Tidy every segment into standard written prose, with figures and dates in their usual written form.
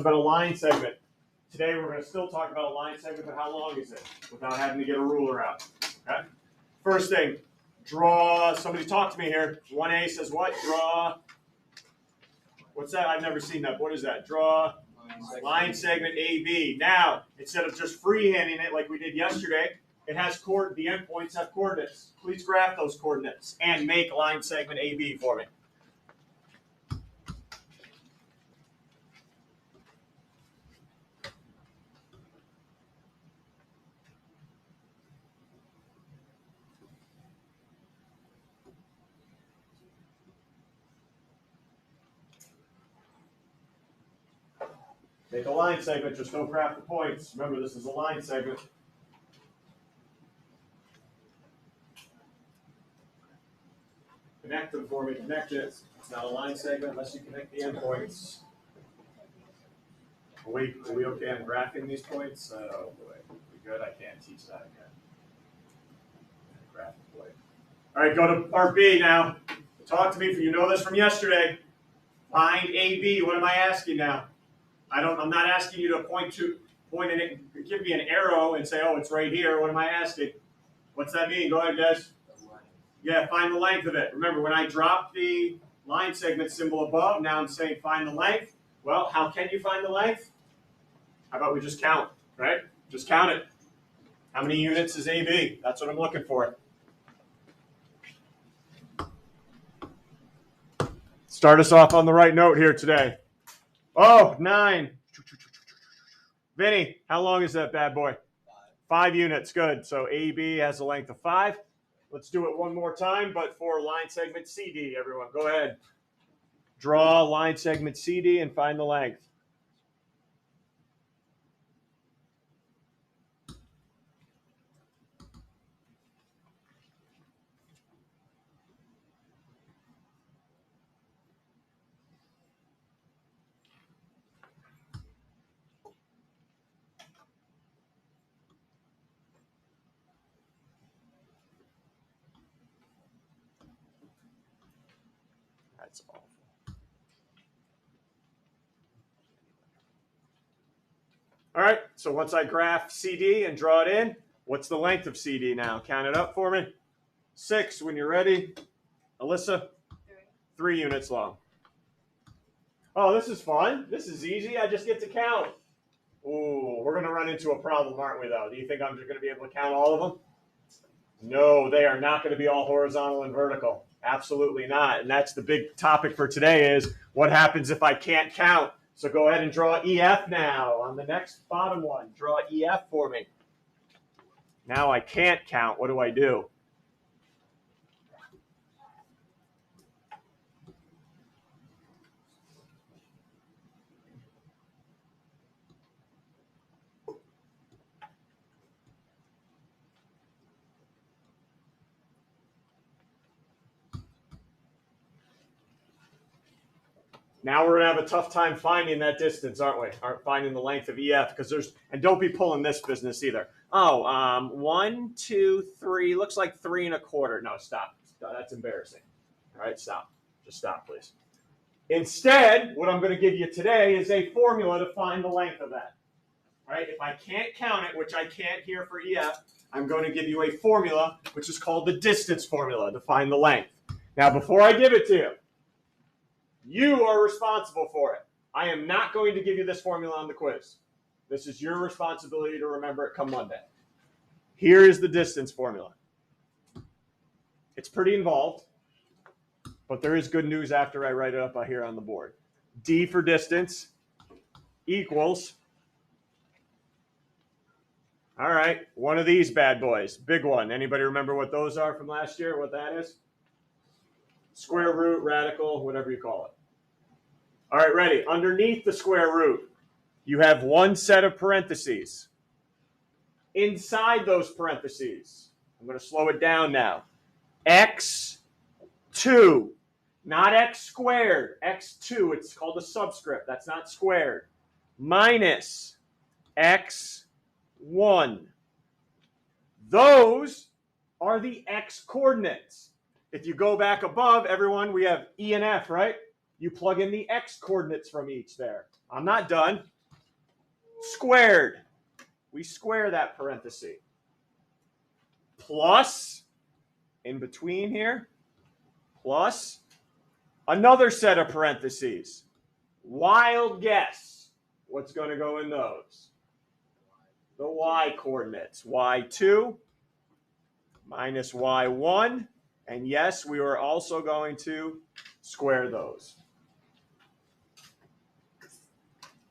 about a line segment. Today we're going to still talk about a line segment, but how long is it without having to get a ruler out? Okay. First thing, draw. Somebody talk to me here. 1A says what? Draw. What's that? I've never seen that. What is that? Draw line segment AB. Now, instead of just freehanding it like we did yesterday, it has the endpoints have coordinates. Please graph those coordinates and make line segment AB for me. Make a line segment, just don't graph the points. Remember, this is a line segment. Connect them for me, connect it. It's not a line segment unless you connect the endpoints. Are we okay on graphing these points? Oh boy, we good? I can't teach that again. Graph the point. All right, go to part B now. Talk to me, you know this from yesterday. Find AB, what am I asking now? I'm not asking you to give me an arrow and say, oh, it's right here. What am I asking? What's that mean? Go ahead, guys. Yeah, find the length of it. Remember, when I drop the line segment symbol above, now I'm saying find the length. Well, how can you find the length? How about we just count, right? Just count it. How many units is AB? That's what I'm looking for. Start us off on the right note here today. Oh, 9. Vinny, how long is that bad boy? 5 units. Good. So AB has a length of 5. Let's do it one more time, but for line segment CD, everyone. Go ahead. Draw line segment CD and find the length. That's awful. All right, so once I graph CD and draw it in, what's the length of CD now? Count it up for me. 6 when you're ready. Alyssa? 3 units long. Oh, this is fun. This is easy. I just get to count. Ooh, we're going to run into a problem, aren't we, though? Do you think I'm just going to be able to count all of them? No, they are not going to be all horizontal and vertical. Absolutely not. And that's the big topic for today is what happens if I can't count? So go ahead and draw EF now on the next bottom one. Draw EF for me. Now I can't count. What do I do? Now we're going to have a tough time finding that distance, aren't we? Finding the length of EF because and don't be pulling this business either. Oh, 1, 2, 3, looks like 3 1/4. No, stop. That's embarrassing. All right, stop. Just stop, please. Instead, what I'm going to give you today is a formula to find the length of that. All right, if I can't count it, which I can't here for EF, I'm going to give you a formula, which is called the distance formula to find the length. Now, before I give it to you, you are responsible for it. I am not going to give you this formula on the quiz. This is your responsibility to remember it come Monday. Here is the distance formula. It's pretty involved, but there is good news after I write it up here on the board. D for distance equals, all right, one of these bad boys, big one. Anybody remember what those are from last year, what that is? Square root, radical, whatever you call it. All right, ready. Underneath the square root, you have one set of parentheses. Inside those parentheses, I'm going to slow it down now. X2, not x squared, x2. It's called a subscript. That's not squared. Minus x1. Those are the x coordinates. If you go back above, everyone, we have E and F, right? You plug in the x coordinates from each there. I'm not done. Squared. We square that parenthesis. Plus, in between here, plus another set of parentheses. Wild guess. What's going to go in those? The y coordinates. y2 minus y1. And yes, we are also going to square those.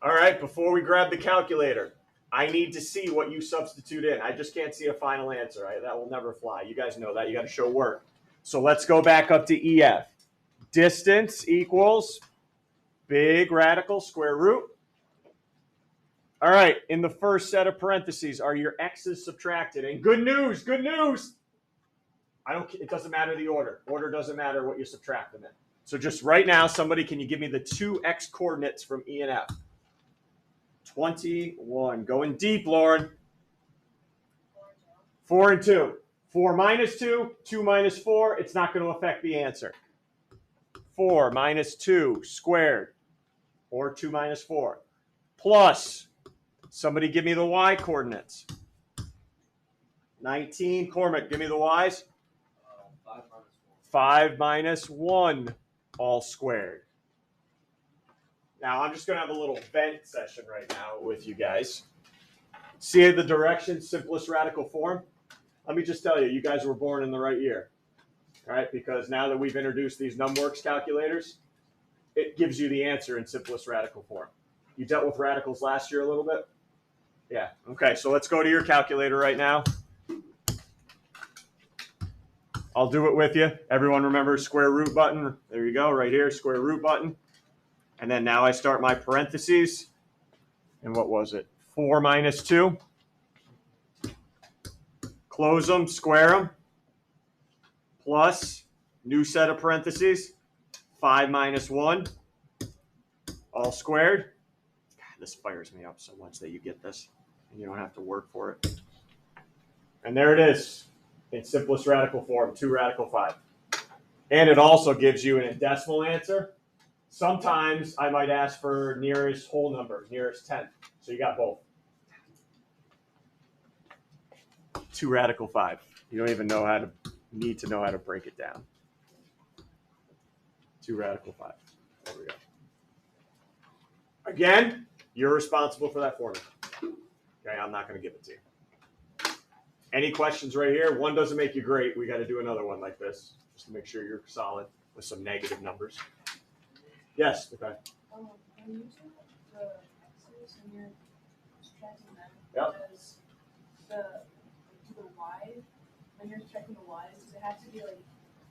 All right, before we grab the calculator, I need to see what you substitute in. I just can't see a final answer. Right? That will never fly. You guys know that. You got to show work. So let's go back up to EF. Distance equals big radical square root. All right, in the first set of parentheses, are your x's subtracted? And good news, good news. It doesn't matter the order. Order doesn't matter what you subtract them in. So just right now, somebody, can you give me the two x coordinates from E and F? 21. Going deep, Lauren. 4 and 2. 4 minus 2, 2 minus 4. It's not going to affect the answer. 4 minus 2 squared, or 2 minus 4. Plus, somebody give me the y coordinates. 19. Cormac, give me the y's. 5 minus 1 all squared. Now, I'm just going to have a little vent session right now with you guys. See the directions, simplest radical form? Let me just tell you, you guys were born in the right year. All right, because now that we've introduced these numworks calculators, it gives you the answer in simplest radical form. You dealt with radicals last year a little bit? Yeah. Okay, so let's go to your calculator right now. I'll do it with you. Everyone remember square root button? There you go, right here, square root button. And then now I start my parentheses. And what was it? 4 minus 2. Close them, square them. Plus, new set of parentheses. 5 minus 1. All squared. God, this fires me up so much that you get this. And you don't have to work for it. And there it is. In simplest radical form, 2 radical 5. And it also gives you an decimal answer. Sometimes I might ask for nearest whole number, nearest 10. So you got both. 2 radical 5. You don't even need to know how to break it down. 2 radical 5. There we go. Again, you're responsible for that formula. Okay, I'm not going to give it to you. Any questions right here? One doesn't make you great. We got to do another one like this just to make sure you're solid with some negative numbers. Yes, okay. When you do the x's and you're subtracting them, Yep. does the y, when you're subtracting the y's, does it have to be like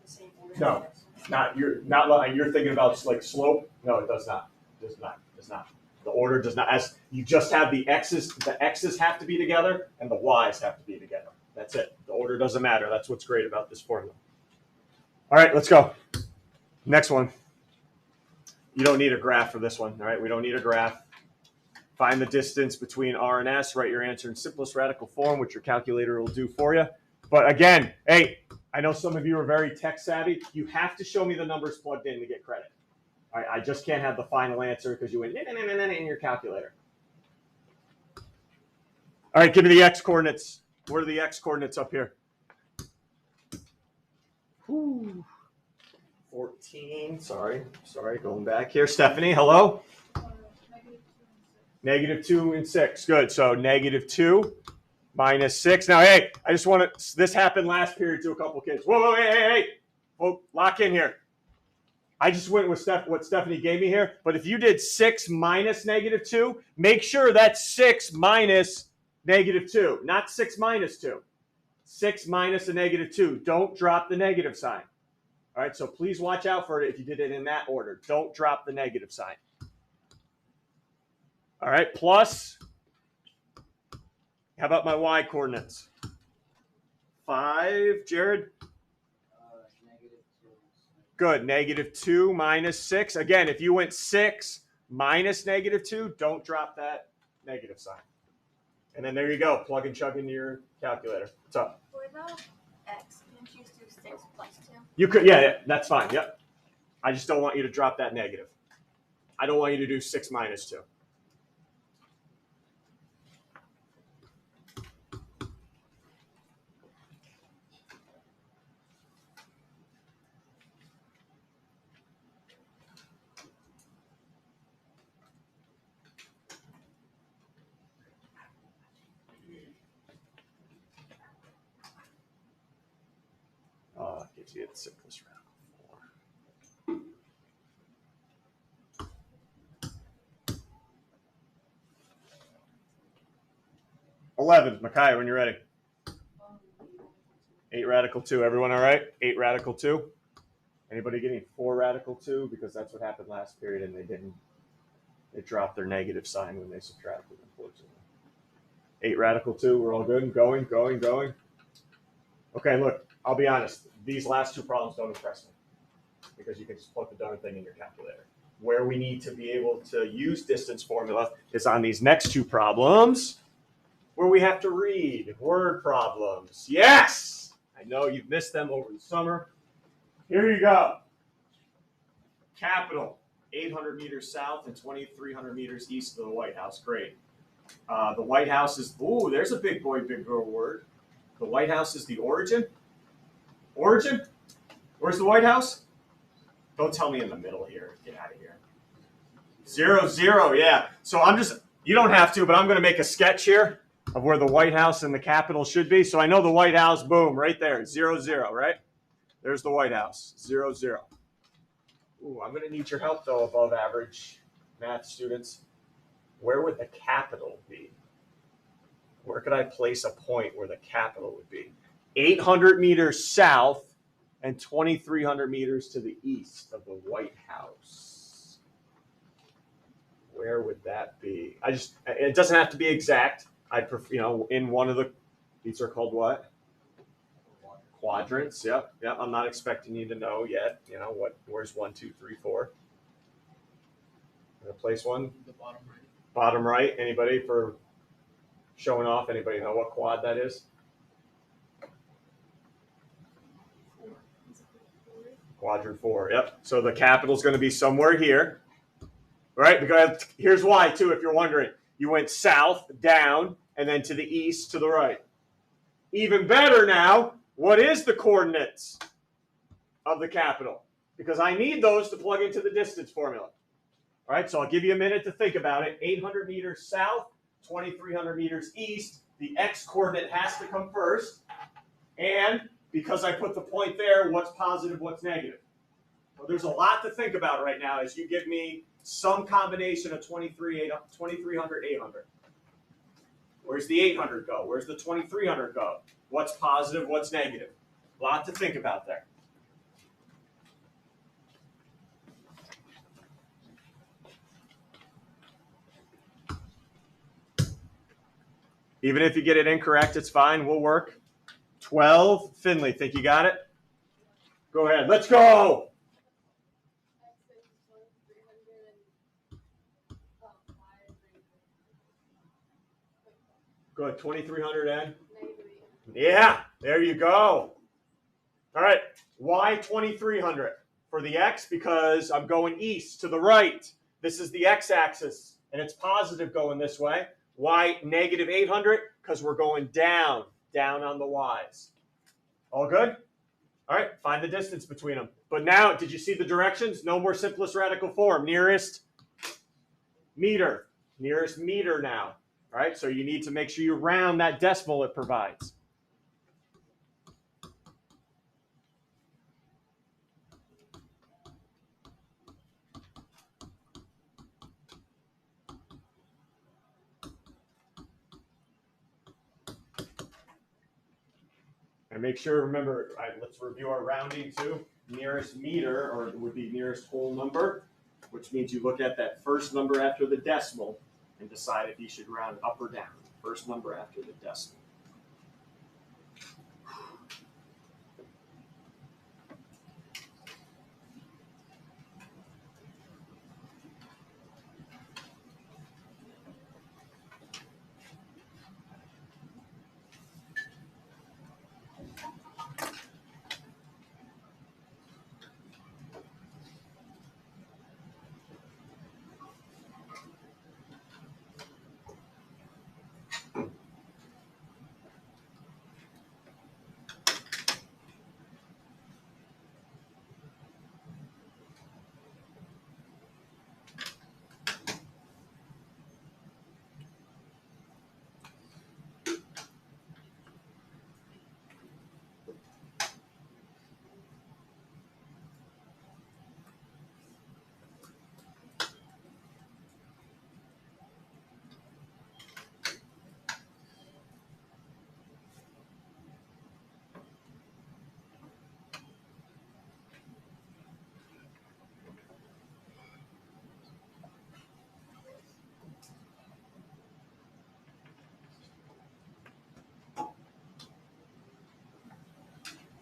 the same order? No, not you're thinking about like slope. No, it does not. It does not. It does not. The order does not. As you just have the x's have to be together and the y's have to be together. That's it. The order doesn't matter. That's what's great about this formula. All right, let's go. Next one. You don't need a graph for this one. All right, we don't need a graph. Find the distance between R and S. Write your answer in simplest radical form, which your calculator will do for you. But again, hey, I know some of you are very tech savvy. You have to show me the numbers plugged in to get credit. All right, I just can't have the final answer because you went in your calculator. All right, give me the x coordinates. What are the x coordinates up here? Whew. 14. Sorry, going back here. Stephanie, hello? -2 and 6. Good. So -2 minus 6. Now, hey, I just want to, this happened last period to a couple kids. Whoa, hey. Oh, lock in here. I just went with what Stephanie gave me here. But if you did 6 minus -2, make sure that's 6 minus -2, not 6 minus 2. 6 minus a -2. Don't drop the negative sign. All right, so please watch out for it if you did it in that order. Don't drop the negative sign. All right, plus, how about my y coordinates? 5, Jared? -2. Good, -2 minus 6. Again, if you went 6 minus -2, don't drop that negative sign. And then there you go, plug and chug into your calculator. What's up? For the x, can you choose to 6 plus 2? You could, yeah, that's fine, yep. I just don't want you to drop that negative. I don't want you to do 6 minus 2. So you get simplest radical 4. 11. Micaiah, when you're ready. 8 radical 2. Everyone all right? 8 radical 2. Anybody getting 4 radical 2? Because that's what happened last period, and they didn't. They dropped their negative sign when they subtracted, unfortunately. 8 radical 2. We're all good? Going. Okay, look, I'll be honest. These last 2 problems don't impress me because you can just plug the darn thing in your calculator. Where we need to be able to use distance formula is on these next 2 problems where we have to read word problems. Yes! I know you've missed them over the summer. Here you go. Capital, 800 meters south and 2,300 meters east of the White House. Great. The White House is, ooh, there's a big boy, big girl word. The White House is the origin. Origin? Where's the White House? Don't tell me in the middle here. Get out of here. 0, 0, yeah. So I'm just, you don't have to, but I'm going to make a sketch here of where the White House and the Capitol should be. So I know the White House, boom, right there, 0, 0, right? There's the White House, 0, 0. Ooh, I'm going to need your help, though, above average math students. Where would the Capitol be? Where could I place a point where the Capitol would be? 800 meters south and 2,300 meters to the east of the White House. Where would that be? It doesn't have to be exact. I'd prefer, in one of these are called what? Quadrants. Yep. I'm not expecting you to know yet. Where's 1, 2, 3, 4? Gonna place one. The bottom right. Bottom right. Anybody for showing off? Anybody know what quad that is? Quadrant 4. Yep. So the Capitol's going to be somewhere here, right? Because here's why, too. If you're wondering, you went south, down, and then to the east, to the right. Even better now. What is the coordinates of the Capitol? Because I need those to plug into the distance formula. All right, so I'll give you a minute to think about it. 800 meters south, 2,300 meters east. The x coordinate has to come first. And because I put the point there, what's positive, what's negative? Well, there's a lot to think about right now as you give me some combination of 2,300, 800. Where's the 800 go? Where's the 2,300 go? What's positive? What's negative? A lot to think about there. Even if you get it incorrect, it's fine. We'll work. 12. Finley, think you got it? Go ahead. Let's go. Go ahead. 2,300 and? Yeah, there you go. All right, why 2,300? For the x, because I'm going east to the right. This is the x-axis, and it's positive going this way. Why negative 800? Because we're going down on the y's. All good? All right, find the distance between them. But now, did you see the directions? No more simplest radical form. Nearest meter. Nearest meter now. All right, so you need to make sure you round that decimal it provides. And make sure, remember, let's review our rounding too. Nearest meter, or it would be nearest whole number, which means you look at that first number after the decimal and decide if you should round up or down. First number after the decimal.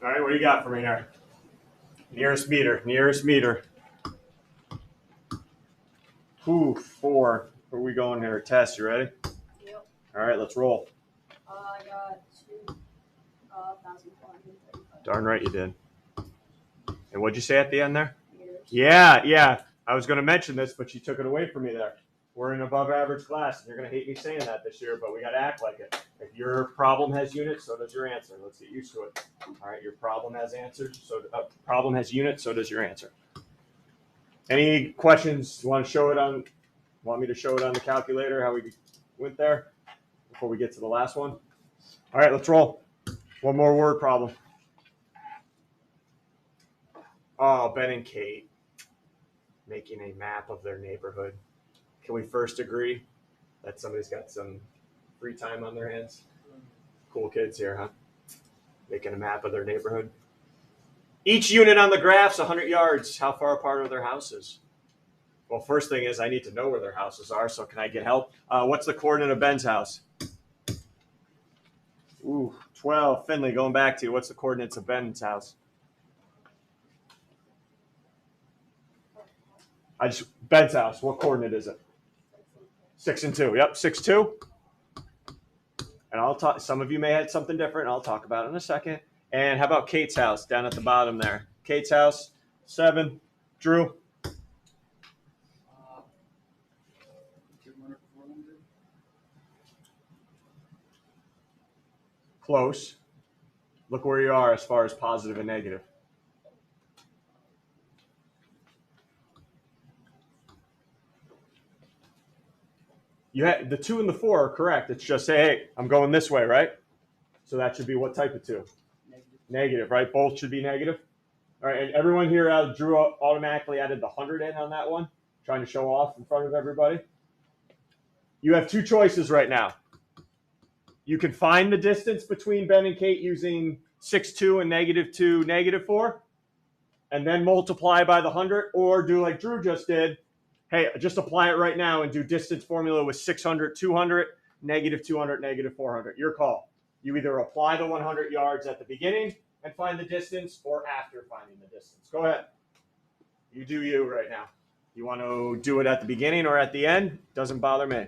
All right, what do you got for me here? Nearest meter, nearest meter. Ooh, 4. Where are we going here? Test, you ready? Yep. All right, let's roll. I got 2,435. Darn right you did. And what'd you say at the end there? Meters. Yeah. I was going to mention this, but you took it away from me there. We're in above average class, and you're going to hate me saying that this year, but we got to act like it. If your problem has units, so does your answer. Let's get used to it. All right, your problem has answers, so problem has units, so does your answer. Any questions? You want to show it on? Want me to show it on the calculator? How we went there before we get to the last one? All right, let's roll. One more word problem. Oh, Ben and Kate making a map of their neighborhood. Can we first agree that somebody's got some free time on their hands? Cool kids here, huh? Making a map of their neighborhood. Each unit on the graph's 100 yards. How far apart are their houses? Well, first thing is I need to know where their houses are, so can I get help? What's the coordinate of Ben's house? Ooh, 12. Finley, going back to you. What's the coordinates of Ben's house? Ben's house. What coordinate is it? 6 and 2. Yep, 6, 2. And I'll talk. Some of you may have something different. I'll talk about it in a second. And how about Kate's house down at the bottom there? Kate's house, 7. Drew? 200, 400. Close. Look where you are as far as positive and negative. You had the 2 and the 4 are correct. It's just say, hey, I'm going this way, right? So that should be what type of 2? Negative, right? Both should be negative. All right, and everyone here Drew automatically added the 100 in on that one, trying to show off in front of everybody. You have 2 choices right now. You can find the distance between Ben and Kate using 6, 2 and -2, -4, and then multiply by the 100, or do like Drew just did. Hey, just apply it right now and do distance formula with 600, 200, -200, -400. Your call. You either apply the 100 yards at the beginning and find the distance, or after finding the distance. Go ahead. You do you right now. You want to do it at the beginning or at the end? Doesn't bother me.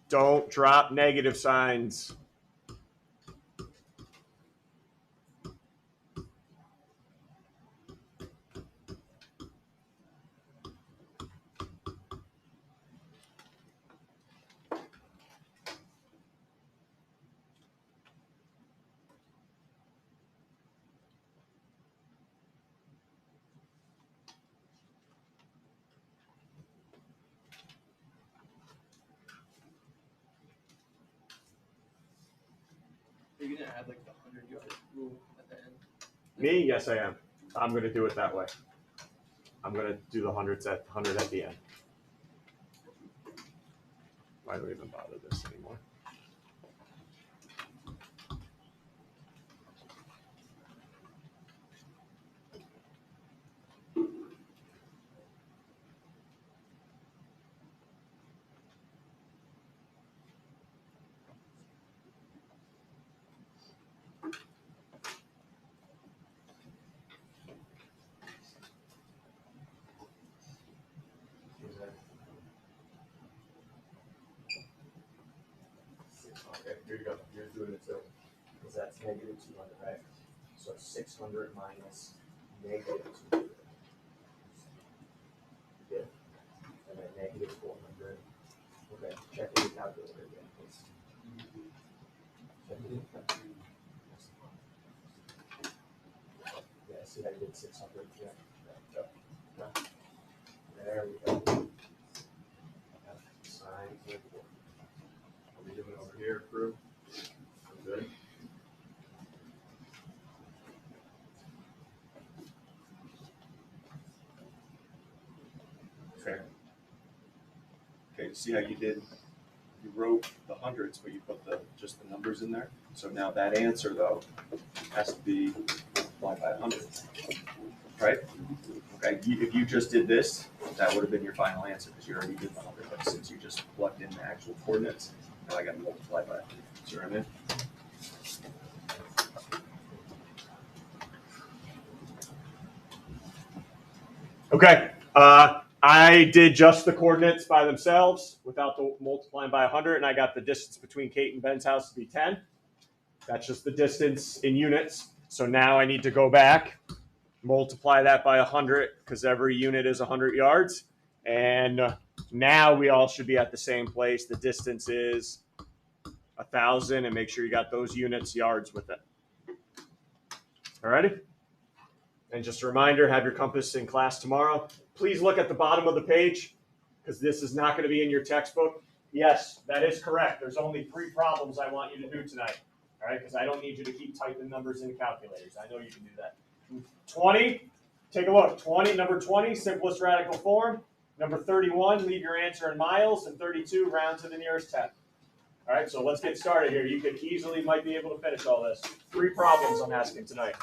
Don't drop negative signs. Are you gonna add like the 100-yard rule at the end? Me? Yes, I am. I'm going to do it that way. I'm going to do the 100 at the end. Why do we even bother this anymore? Okay, here you go. You're doing it too. Because that's -200, right? So 600 minus -200. Yeah. And then -400. Okay, check it your calculator again, please. Check it in calculator. Yeah, see I did 600. Yeah. There we go. Sign. What are we doing over here, crew? Good. Okay. Okay, see how you did? You wrote the hundreds, but you put just the numbers in there. So now that answer, though, has to be multiplied by 100, right? Okay, if you just did this, that would have been your final answer because you already did the 100. But since you just plugged in the actual coordinates, now I got to multiply by 100. See what I mean? Okay. I did just the coordinates by themselves without the multiplying by 100, and I got the distance between Kate and Ben's house to be 10. That's just the distance in units. So now I need to go back, multiply that by 100 because every unit is 100 yards. And now we all should be at the same place. The distance is 1,000, and make sure you got those units, yards with it. Alrighty? And just a reminder, have your compass in class tomorrow. Please look at the bottom of the page because this is not going to be in your textbook. Yes, that is correct. There's only 3 problems I want you to do tonight. All right, because I don't need you to keep typing numbers in calculators. I know you can do that. 20, take a look. 20, number 20, simplest radical form. Number 31, leave your answer in miles. And 32, round to the nearest 10. All right, so let's get started here. You could easily might be able to finish all this. 3 problems I'm asking tonight.